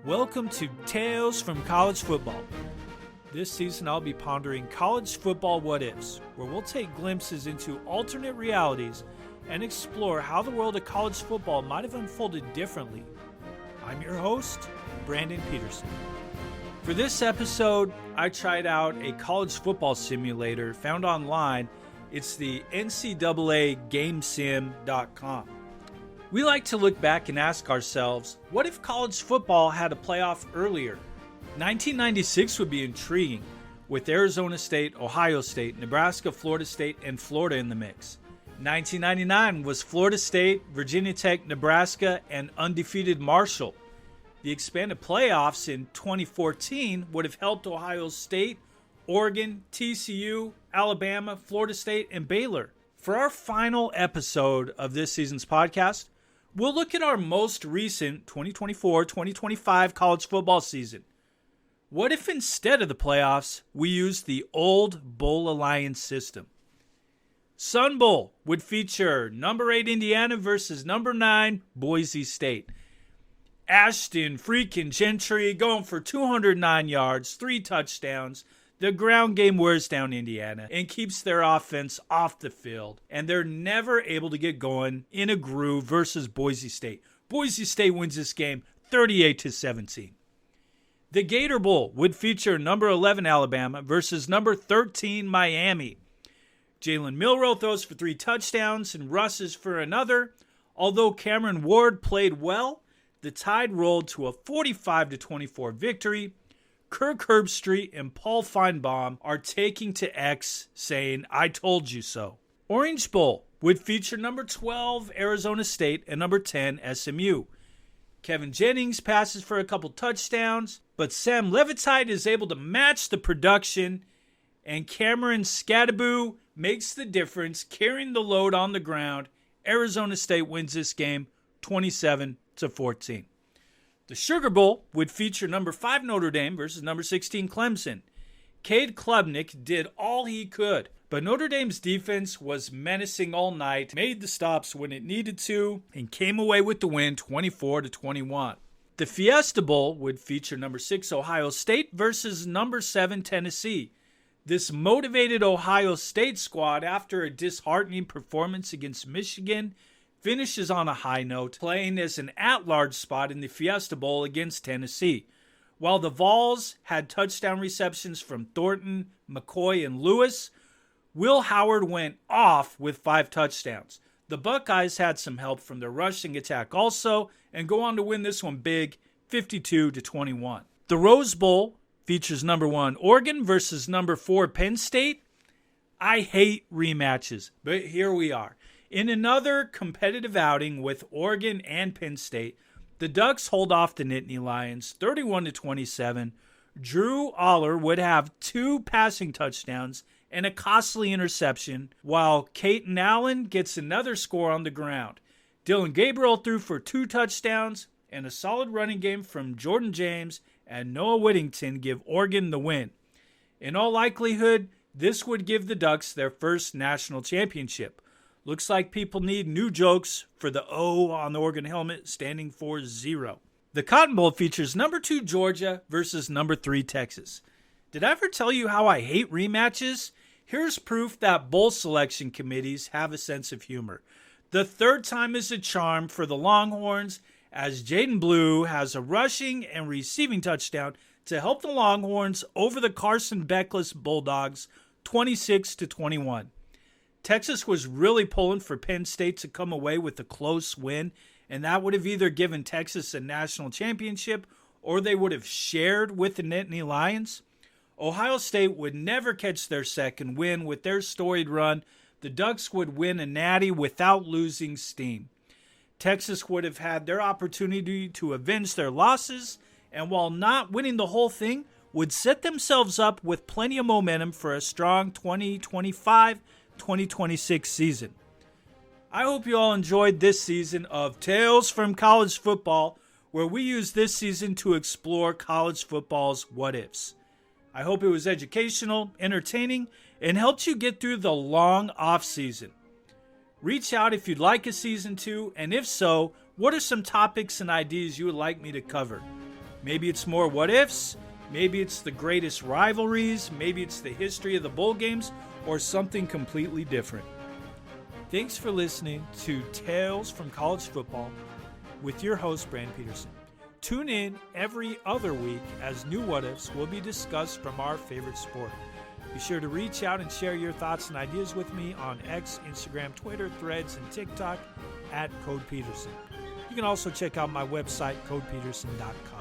Welcome to Tales from College Football. This season I'll be pondering college football what-ifs, where we'll take glimpses into alternate realities and explore how the world of college football might have unfolded differently. I'm your host, Brandon Peterson. For this episode, I tried out a college football simulator found online. It's the NCAA GameSim.com. We like to look back and ask ourselves, what if college football had a playoff earlier? 1996 would be intriguing, with Arizona State, Ohio State, Nebraska, Florida State, and Florida in the mix. 1999 was Florida State, Virginia Tech, Nebraska, and undefeated Marshall. The expanded playoffs in 2014 would have helped Ohio State, Oregon, TCU, Alabama, Florida State, and Baylor. For our final episode of this season's podcast, we'll look at our most recent 2024-2025 college football season. What if instead of the playoffs, we used the old Bowl Alliance system? Sun Bowl would feature number 8 Indiana versus number 9 Boise State. Ashton freaking Gentry going for 209 yards, 3 touchdowns. The ground game wears down Indiana and keeps their offense off the field, and they're never able to get going in a groove versus Boise State. Boise State wins this game 38-17. The Gator Bowl would feature number 11 Alabama versus number 13 Miami. Jalen Milroe throws for 3 touchdowns and rushes for another. Although Cameron Ward played well, the Tide rolled to a 45-24 victory. Kirk Herbstreit and Paul Feinbaum are taking to X saying, "I told you so." Orange Bowl would feature number 12 Arizona State and number 10 SMU. Kevin Jennings passes for a couple touchdowns, but Sam Levitide is able to match the production, and Cameron Scadaboo makes the difference, carrying the load on the ground. Arizona State wins this game 27-14. The Sugar Bowl would feature number 5 Notre Dame versus number 16 Clemson. Cade Klubnik did all he could, but Notre Dame's defense was menacing all night, made the stops when it needed to, and came away with the win 24-21. The Fiesta Bowl would feature number 6 Ohio State versus number 7 Tennessee. This motivated Ohio State squad, after a disheartening performance against Michigan, finishes on a high note, playing as an at-large spot in the Fiesta Bowl against Tennessee. While the Vols had touchdown receptions from Thornton, McCoy, and Lewis, Will Howard went off with 5 touchdowns. The Buckeyes had some help from their rushing attack also, and go on to win this one big, 52-21. The Rose Bowl features number 1 Oregon versus number 4 Penn State. I hate rematches, but here we are. In another competitive outing with Oregon and Penn State, the Ducks hold off the Nittany Lions 31-27. Drew Aller would have 2 passing touchdowns and a costly interception, while Caton Allen gets another score on the ground. Dylan Gabriel threw for 2 touchdowns, and a solid running game from Jordan James and Noah Whittington give Oregon the win. In all likelihood, this would give the Ducks their first national championship. Looks like people need new jokes for the O on the Oregon helmet, standing for 0. The Cotton Bowl features number 2 Georgia versus number 3 Texas. Did I ever tell you how I hate rematches? Here's proof that bowl selection committees have a sense of humor. The third time is a charm for the Longhorns, as Jaden Blue has a rushing and receiving touchdown to help the Longhorns over the Carson Beckless Bulldogs 26-21. Texas was really pulling for Penn State to come away with a close win, and that would have either given Texas a national championship or they would have shared with the Nittany Lions. Ohio State would never catch their second win with their storied run. The Ducks would win a natty without losing steam. Texas would have had their opportunity to avenge their losses, and while not winning the whole thing, would set themselves up with plenty of momentum for a strong 2025-2026 season. I hope you all enjoyed this season of Tales from College Football, where we use this season to explore college football's what-ifs. I hope it was educational, entertaining, and helped you get through the long off-season. Reach out if you'd like a season 2, and if so, what are some topics and ideas you would like me to cover? Maybe it's more what ifs, maybe it's the greatest rivalries, maybe it's the history of the bowl games, or something completely different. Thanks for listening to Tales from College Football with your host, Brandon Peterson. Tune in every other week as new what ifs will be discussed from our favorite sport. Be sure to reach out and share your thoughts and ideas with me on X, Instagram, Twitter, Threads, and TikTok at Code Peterson. You can also check out my website, codepeterson.com.